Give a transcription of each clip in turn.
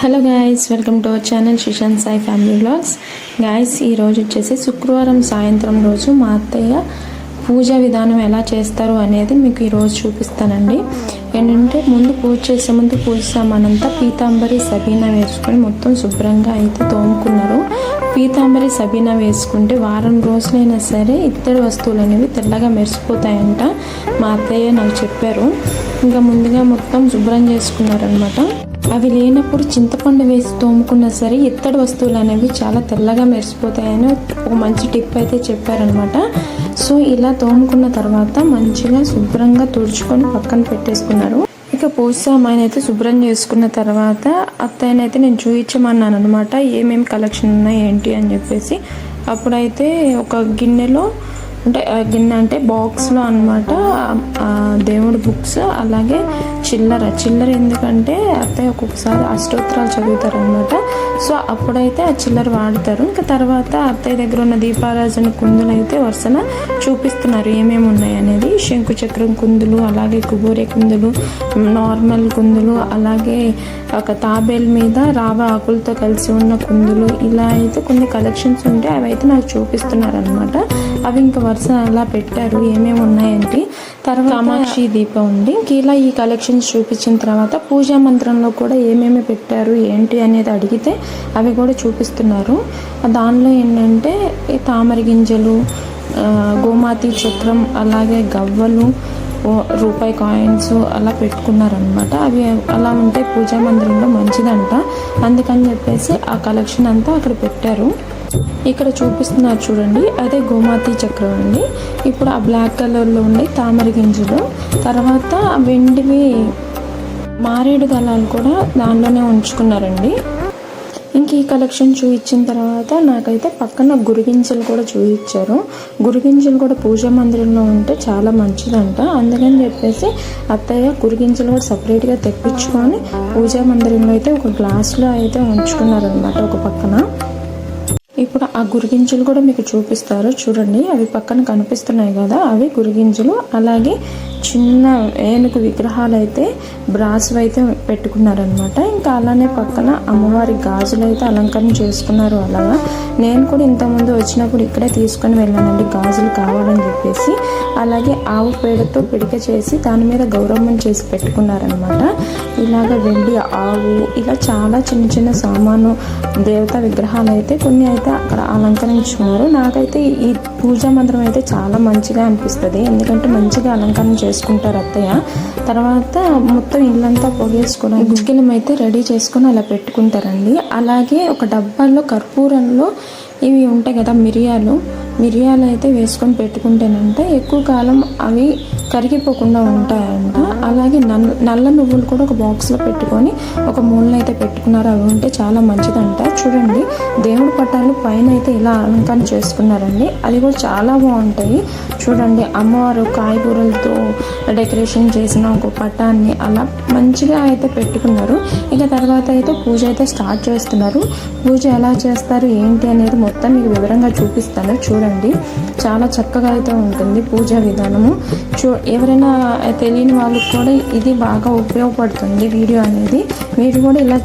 Hello guys, welcome to our channel Sreesanth Sai family vlogs. Guys, ఈరోజు వచ్చేసి శుక్రవారం సాయంత్రం రోజు మా అత్తయ్య పూజా విధానం ఎలా చేస్తారు అనేది మీకు ఈరోజు చూపిస్తానండి. ఏంటంటే ముందు పూజ చేసే ముందు పూజ సామానంతా పీతాంబరి సబీనా వేసుకొని మొత్తం శుభ్రంగా అయితే తోముకున్నారు. పీతాంబరి సబీనా వేసుకుంటే వారం రోజులైనా సరే ఇత్తడి వస్తువులు అనేవి తెల్లగా మెరిసిపోతాయంట. మా అత్తయ్య నాకు చెప్పారు. ఇంకా ముందుగా మొత్తం శుభ్రం చేసుకున్నారనమాట. అవి లేనప్పుడు చింతపండు వేసి తోముకున్నా సరే ఇత్తడి వస్తువులు అనేవి చాలా తెల్లగా మెరిసిపోతాయని ఒక మంచి టిప్ అయితే చెప్పారనమాట. సో ఇలా తోముకున్న తర్వాత మంచిగా శుభ్రంగా తుడుచుకొని పక్కన పెట్టేసుకున్నారు. ఇక పూజ సామాన్ అయితే శుభ్రం చేసుకున్న తర్వాత అత్తయ్యనైతే నేను చూపించమన్నాను అనమాట, ఏమేమి కలెక్షన్ ఉన్నాయి ఏంటి అని చెప్పేసి. అప్పుడైతే ఒక గిన్నెలో అంటే బాక్స్లో అనమాట దేవుడి బుక్స్, అలాగే చిల్లర ఎందుకంటే అత్తయ్య ఒక్కొక్కసారి అష్టోత్తరాలు చదువుతారనమాట. సో అప్పుడైతే ఆ చిల్లర వాడతారు. ఇంకా తర్వాత అత్తయ్య దగ్గర ఉన్న దీపారాజన కుందులు అయితే వరుసన చూపిస్తున్నారు ఏమేమి ఉన్నాయి అనేది. శంకు చక్రం కుందులు, అలాగే కుబూరే కుందులు, నార్మల్ కుందులు, అలాగే ఒక తాబేల్ మీద రావ ఆకులతో కలిసి ఉన్న కుందులు, ఇలా అయితే కొన్ని కలెక్షన్స్ ఉంటే అవి అయితే నాకు చూపిస్తున్నారు అనమాట. అవి ఇంకా వరుస అలా పెట్టారు ఏమేమి ఉన్నాయంటే. తర్వాత కామాక్షి దీపం ఉంది. ఇలా ఈ కలెక్షన్స్ చూపించిన తర్వాత పూజా మంత్రంలో కూడా ఏమేమి పెట్టారు ఏంటి అనేది అడిగితే అవి కూడా చూపిస్తున్నారు. దానిలో ఏంటంటే తామర గింజలు, గోమాతి చక్రం, అలాగే గవ్వలు, రూపాయి కాయిన్స్ అలా పెట్టుకున్నారనమాట. అవి అలా ఉంటే పూజా మందిరంలో మంచిదంట. అందుకని చెప్పేసి ఆ కలెక్షన్ అంతా అక్కడ పెట్టారు. ఇక్కడ చూపిస్తున్నారు చూడండి, అదే గోమాతి చక్రం అండి. ఇప్పుడు ఆ బ్లాక్ కలర్లో ఉండే తామర గింజలు, తర్వాత వెండివి మారేడు దళాలు కూడా దానిలోనే ఉంచుకున్నారండి. ఇంక ఈ కలెక్షన్ చూపించిన తర్వాత నాకైతే పక్కన గురిగింజలు కూడా చూపించారు. గురిగింజలు కూడా పూజా మందిరంలో ఉంటే చాలా మంచిదంట. అందుకని చెప్పేసి అత్తయ్య గురిగింజలు కూడా సపరేట్గా తెప్పించుకొని పూజా మందిరంలో అయితే ఒక గ్లాసులో అయితే ఉంచుకున్నారనమాట ఒక పక్కన. ఇప్పుడు ఆ గురిగింజలు కూడా మీకు చూపిస్తారు చూడండి, అవి పక్కన కనిపిస్తున్నాయి కదా, అవి గురిగింజలు. అలాగే చిన్న ఏనుగు విగ్రహాలు అయితే బ్రాస్ అయితే పెట్టుకున్నారనమాట. ఇంకా అలానే పక్కన అమ్మవారి గాజులు అయితే అలంకరణ చేసుకున్నారు. అలాగా నేను కూడా ఇంతకుముందు వచ్చినప్పుడు ఇక్కడే తీసుకొని వెళ్ళానండి, గాజులు కావాలని చెప్పేసి. అలాగే ఆవు పేడతో పిడిక చేసి దాని మీద గౌరమ్మని చేసి పెట్టుకున్నారనమాట. ఇలాగ వెండి ఆవు, ఇలా చాలా చిన్న చిన్న సామాను దేవతా విగ్రహాలు అయితే కొన్ని అయితే అక్కడ అలంకరించుకున్నారు. నాకైతే ఈ పూజా మందిరం అయితే చాలా మంచిగా అనిపిస్తుంది, ఎందుకంటే మంచిగా అలంకరణ చేసుకుంటారు అత్తయ్య. తర్వాత మొత్తం ఇల్లంతా పొగేసుకొని గుగ్గిలం అయితే రెడీ చేసుకొని అలా పెట్టుకుంటారండి. అలాగే ఒక డబ్బాల్లో కర్పూరంలో ఇవి ఉంటాయి కదా మిరియాలు అయితే వేసుకొని పెట్టుకుంటేనంటే ఎక్కువ కాలం అవి కరిగిపోకుండా ఉంటాయంట. అలాగే నల్ల నువ్వులు కూడా ఒక బాక్స్లో పెట్టుకొని ఒక మూలను అయితే పెట్టుకున్నారు. అవి ఉంటే చాలా మంచిదంట. చూడండి, దేవుడి పటాలు పైన అయితే ఇలా అలంకరణ చేసుకున్నారండి. అది కూడా చాలా బాగుంటాయి. చూడండి, అమ్మవారు కాయగూరలతో డెకరేషన్ చేసిన ఒక పటాన్ని అలా మంచిగా అయితే పెట్టుకున్నారు. ఇక తర్వాత అయితే పూజ అయితే స్టార్ట్ చేస్తున్నారు. పూజ ఎలా చేస్తారు ఏంటి అనేది మొత్తం మీకు వివరంగా చూపిస్తాను. చూడండి, చాలా చక్కగా అయితే ఉంటుంది పూజా విధానము. ఎవరైనా తెలియని వాళ్ళకి కూడా ఇది బాగా ఉపయోగపడుతుంది వీడియో అనేది. మీరు కూడా ఇలా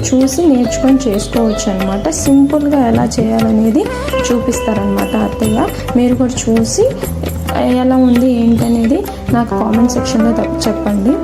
చూసి నేర్చుకొని చేసుకోవచ్చు అనమాట. సింపుల్గా ఎలా చేయాలనేది చూపిస్తారనమాట అత్తయ్య. మీరు కూడా చూసి ఎలా ఉంది ఏంటి అనేది నాకు కామెంట్ సెక్షన్లో చెప్పండి.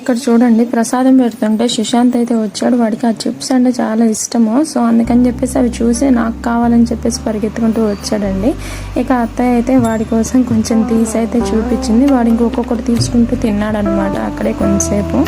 ఇక్కడ చూడండి ప్రసాదం పెడుతుంటే సుశాంత్ అయితే వచ్చాడు. వాడికి ఆ చిప్స్ అంటే చాలా ఇష్టము. సో అందుకని చెప్పేసి అవి చూసి నాకు కావాలని చెప్పేసి పరిగెత్తుకుంటూ వచ్చాడండి. ఇక అత్తయ్య అయితే వాడి కోసం కొంచెం తీసి అయితే చూపించింది. వాడు ఇంకొకటి తీసుకుంటూ తిన్నాడు అనమాట అక్కడే కొంతసేపు.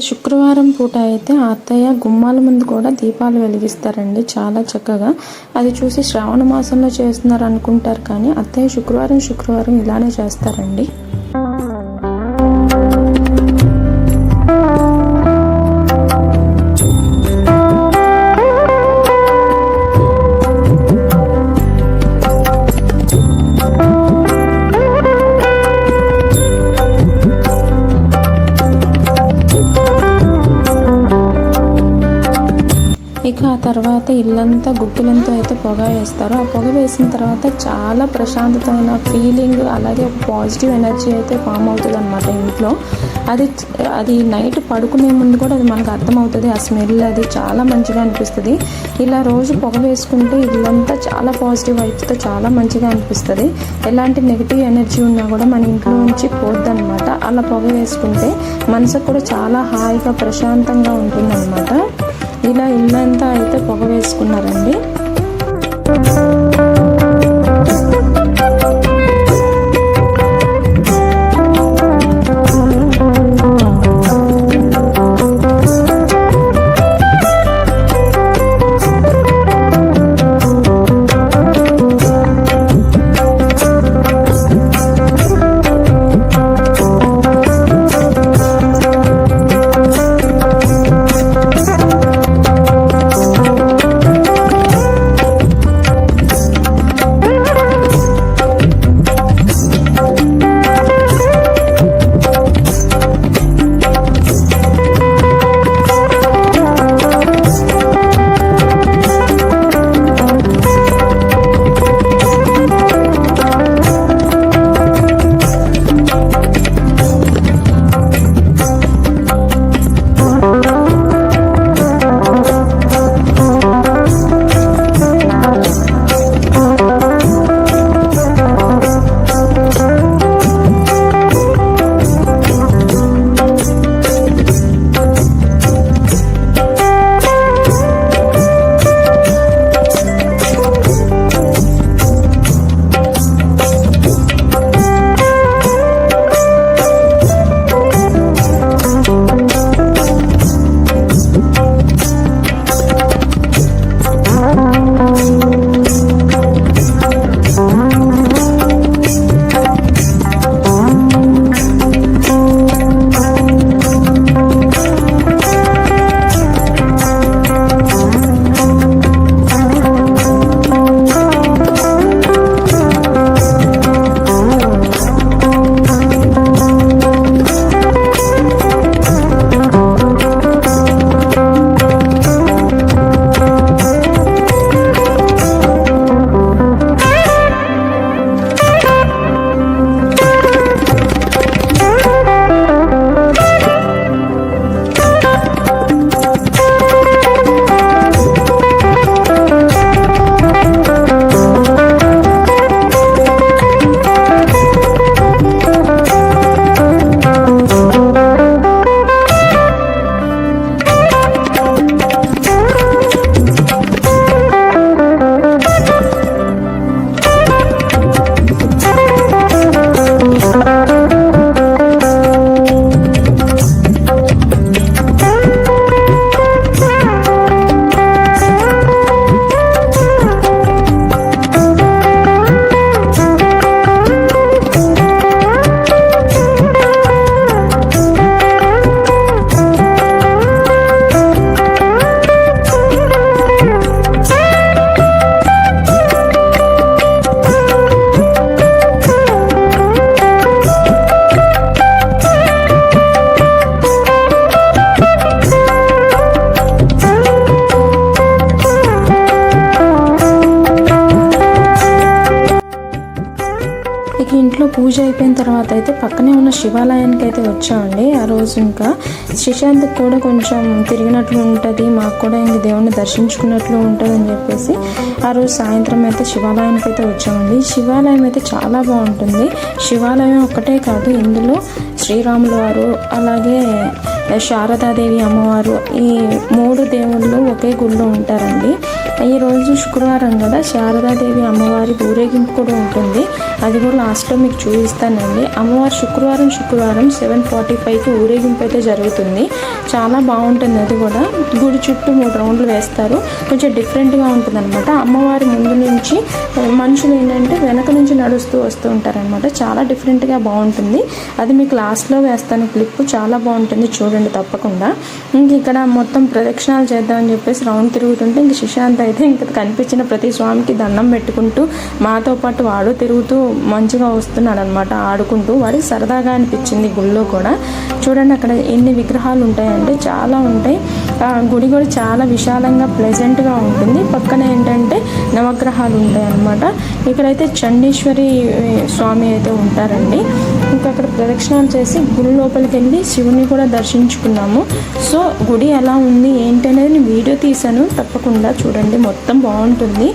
శుక్రవారం పూట అయితే అత్తయ్య గుమ్మాల ముందు కూడా దీపాలు వెలిగిస్తారండి చాలా చక్కగా. అది చూసి శ్రావణ మాసంలో చేస్తున్నారు అనుకుంటారు, కానీ అత్తయ్య శుక్రవారం ఇలానే చేస్తారండి. ఇక ఆ తర్వాత ఇల్లంతా గుగ్గిలంతో అయితే పొగ వేస్తారు. ఆ పొగ వేసిన తర్వాత చాలా ప్రశాంతమైన ఫీలింగ్, అలాగే ఒక పాజిటివ్ ఎనర్జీ అయితే ఫామ్ అవుతుంది అనమాట ఇంట్లో. అది నైట్ పడుకునే ముందు కూడా అది మనకు అర్థమవుతుంది. ఆ స్మెల్ అది చాలా మంచిగా అనిపిస్తుంది. ఇలా రోజు పొగ వేసుకుంటే ఇల్లంతా చాలా పాజిటివ్ వైబ్స్తో చాలా మంచిగా అనిపిస్తుంది. ఎలాంటి నెగిటివ్ ఎనర్జీ ఉన్నా కూడా మన ఇంట్లో నుంచి పోద్దనమాట. అలా పొగ వేసుకుంటే మనసుకు కూడా చాలా హాయిగా ప్రశాంతంగా ఉంటుందన్నమాట. ఇలా ఇల్లంతా అయితే పొగ వేసుకున్నారండి. ఇంట్లో పూజ అయిపోయిన తర్వాత అయితే పక్కనే ఉన్న శివాలయానికి అయితే వచ్చామండి. ఆ రోజు ఇంకా శ్రీశాంత్కి కూడా కొంచెం తిరిగినట్లు ఉంటుంది, మాకు కూడా ఇంక దేవుణ్ణి దర్శించుకున్నట్లు ఉంటుంది అని చెప్పేసి ఆ రోజు సాయంత్రం అయితే శివాలయానికి అయితే వచ్చామండి. శివాలయం అయితే చాలా బాగుంటుంది. శివాలయం ఒక్కటే కాదు, ఇందులో శ్రీరాముల వారు అలాగే శారదాదేవి అమ్మవారు ఈ 3 దేవుళ్ళు ఒకే గుళ్ళో ఉంటారండి. ఈరోజు శుక్రవారం కదా, శారదాదేవి అమ్మవారి ఊరేగింపు కూడా ఉంటుంది. అది కూడా లాస్ట్లో మీకు చూపిస్తానండి. అమ్మవారు శుక్రవారం 7:45కి ఊరేగింపు అయితే జరుగుతుంది. చాలా బాగుంటుంది. అది కూడా గుడి చుట్టూ 3 రౌండ్లు వేస్తారు. కొంచెం డిఫరెంట్గా ఉంటుంది అనమాట. అమ్మవారి ముందు నుంచి మనుషులు ఏంటంటే వెనక నుంచి నడుస్తూ వస్తూ ఉంటారనమాట. చాలా డిఫరెంట్గా బాగుంటుంది. అది మీకు లాస్ట్లో వేస్తాను క్లిప్. చాలా బాగుంటుంది, చూడండి తప్పకుండా. ఇంక ఇక్కడ మొత్తం ప్రదక్షిణాలు చేద్దామని చెప్పేసి రౌండ్ తిరుగుతుంటే ఇంక సుశాంత్ అయితే ఇంక కనిపించిన ప్రతి స్వామికి దండం పెట్టుకుంటూ మాతో పాటు వాడు తిరుగుతూ మంచిగా వస్తున్నాడు అనమాట, ఆడుకుంటూ. వాడికి సరదాగా అనిపించింది గుళ్ళో కూడా. చూడండి అక్కడ ఎన్ని విగ్రహాలు ఉంటాయంటే చాలా ఉంటాయి. గుడి కూడా చాలా విశాలంగా ప్లెజెంట్గా ఉంటుంది. పక్కన ఏంటంటే నవగ్రహాలు ఉంటాయి అన్నమాట. ఇక్కడైతే చండీశ్వరి స్వామి అయితే ఉంటారండి. ఇంకా అక్కడ ప్రదక్షిణాలు చేసి గుడి లోపలికి వెళ్ళి శివుని కూడా దర్శించుకున్నాము. సో గుడి ఎలా ఉంది ఏంటి అనేది నేను వీడియో తీశాను, తప్పకుండా చూడండి, మొత్తం బాగుంటుంది.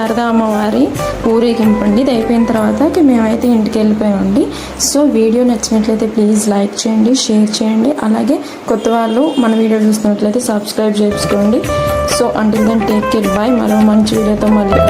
శారదా అమ్మవారి ఊరేగింపు అండి. ఇది అయిపోయిన తర్వాత మేమైతే ఇంటికి వెళ్ళిపోయామండి. సో వీడియో నచ్చినట్లయితే ప్లీజ్ లైక్ చేయండి, షేర్ చేయండి. అలాగే కొత్త వాళ్ళు మన వీడియో చూస్తున్నట్లయితే సబ్స్క్రైబ్ చేసుకోండి. So until then take care, bye. మరో మంచి వీడియోతో మళ్ళీ